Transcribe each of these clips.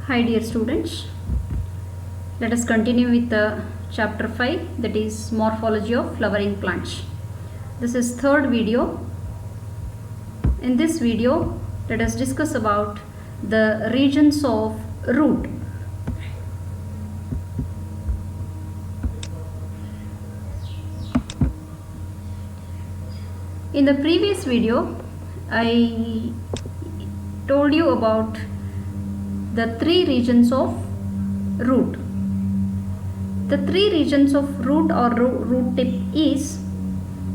Hi dear students, let us continue with chapter 5, that is morphology of flowering plants. This is third video. In this video, let us discuss about the regions of root. In the previous video, I told you about the three regions of root. The three regions of root or root tip is,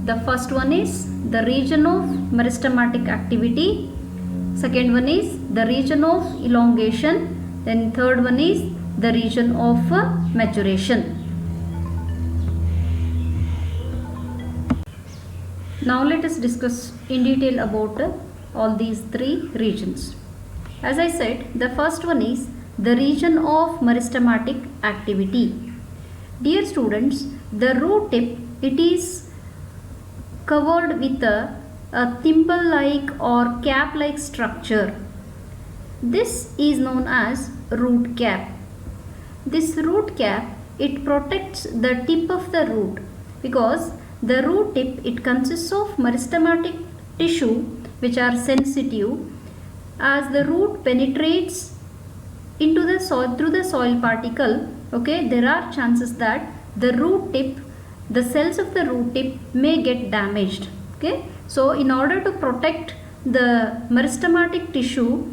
the first one is the region of meristematic activity, second one is the region of elongation, then third one is the region of maturation. Now let us discuss in detail about all these three regions. As I said, the first one is the region of meristematic activity. Dear students, the root tip, it is covered with a thimble-like or cap-like structure. This is known as root cap. This root cap, it protects the tip of the root, because the root tip, it consists of meristematic tissue which are sensitive. As the root penetrates into the soil through the soil particle, okay, there are chances that the root tip, the cells of the root tip may get damaged. Okay, so in order to protect the meristematic tissue,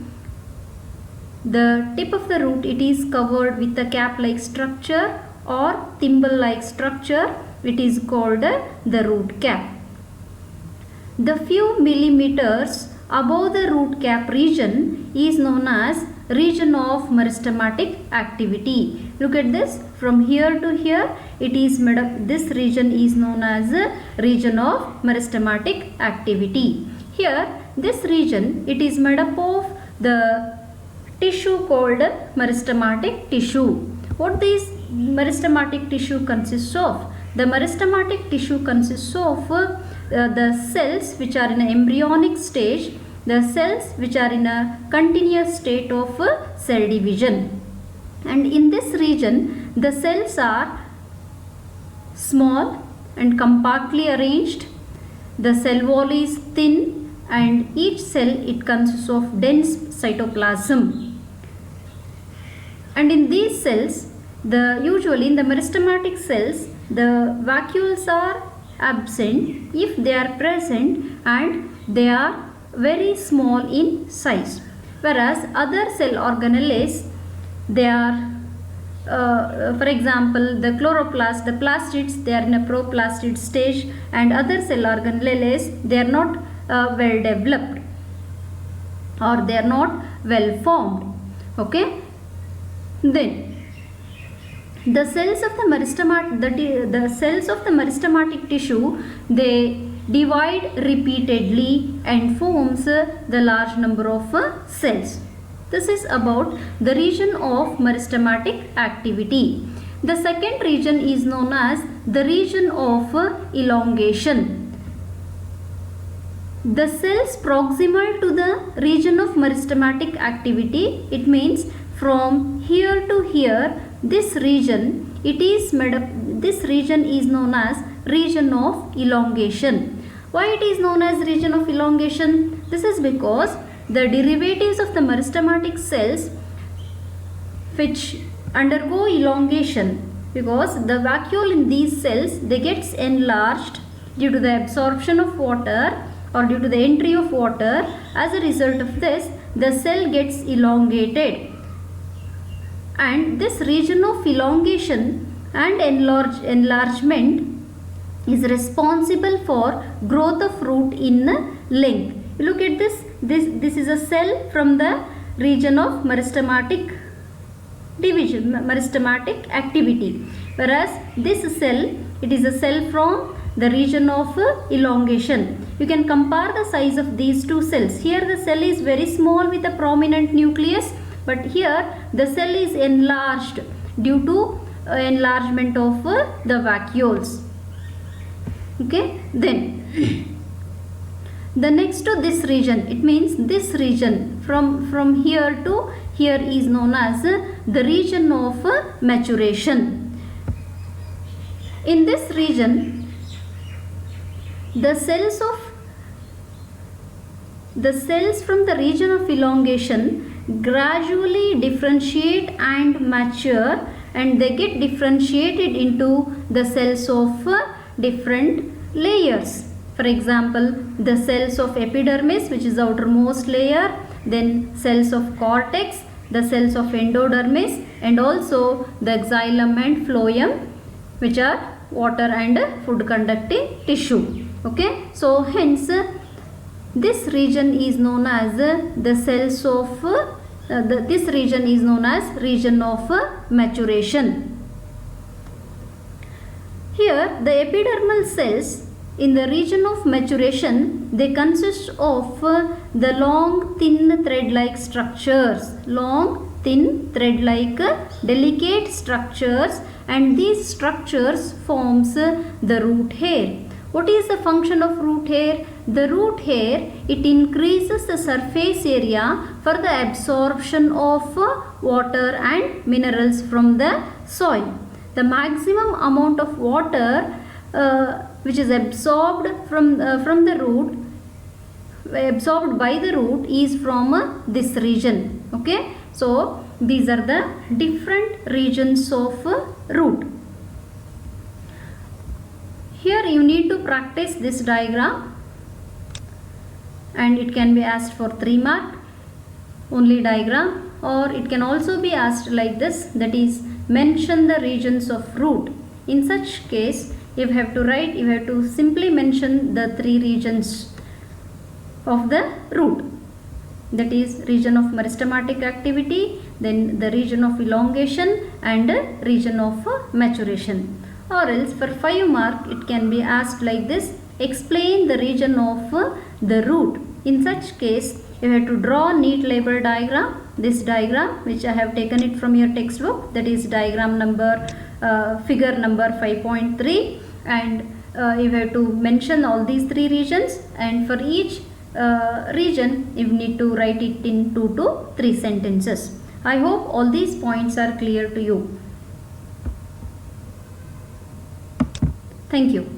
the tip of the root, it is covered with a cap-like structure or thimble-like structure. It is called the root cap. The few millimeters above the root cap region is known as region of meristematic activity. Look at this, from here to here it is made up, this region is known as a region of meristematic activity. Here this region, it is made up of the tissue called meristematic tissue. What this meristematic tissue consists of? The meristematic tissue consists of the cells which are in an embryonic stage, the cells which are in a continuous state of cell division. And in this region, the cells are small and compactly arranged. The cell wall is thin, and each cell, it consists of dense cytoplasm. And in these cells, usually in the meristematic cells, the vacuoles are absent. If they are present, and they are very small in size, whereas other cell organelles, they are for example the chloroplast, the plastids, they are in a proplastid stage, and other cell organelles, they are not well developed or they are not well formed. Okay, then the cells of the meristematic tissue, they divide repeatedly and forms the large number of cells. This is about the region of meristematic activity. The second region is known as the region of elongation. The cells proximal to the region of meristematic activity, it means from here to here, this region, it is made up, this region is known as region of elongation. Why it is known as region of elongation? This is because the derivatives of the meristematic cells which undergo elongation, because the vacuole in these cells, they gets enlarged due to the absorption of water or due to the entry of water. As a result of this, the cell gets elongated, and this region of elongation and enlargement is responsible for growth of root in length. Look at this. This is a cell from the region of meristematic division, meristematic activity, whereas this cell, it is a cell from the region of elongation. You can compare the size of these two cells. Here the cell is very small with a prominent nucleus, but here the cell is enlarged due to enlargement of the vacuoles. Okay, then the next to this region, it means this region from here to here is known as the region of maturation. In this region, the cells from the region of elongation gradually differentiate and mature, and they get differentiated into the cells of different layers. For example, the cells of epidermis, which is the outermost layer, then cells of cortex, the cells of endodermis, and also the xylem and phloem, which are water and food conducting tissue. Okay, so hence this region is known as the cells of this region is known as region of maturation. Here the epidermal cells in the region of maturation, they consist of the long thin thread-like structures, delicate structures, and these structures forms the root hair. What is the function of root hair? The root hair, it increases the surface area for the absorption of water and minerals from the soil. The maximum amount of water which is absorbed from the root, absorbed by the root, is from this region. Okay, so these are the different regions of root. Here you need to practice this diagram, and it can be asked for 3 mark only diagram, or it can also be asked like this, that is, mention the regions of root. In such case, you have to simply mention the 3 regions of the root, that is region of meristematic activity, then the region of elongation, and region of maturation. Or else for 5 mark it can be asked like this, explain the region of the root. In such case, you have to draw neat label diagram, this diagram which I have taken it from your textbook, that is diagram number figure number 5.3, and you have to mention all these 3 regions, and for each region you need to write it in 2 to 3 sentences. I hope all these points are clear to you. Thank you.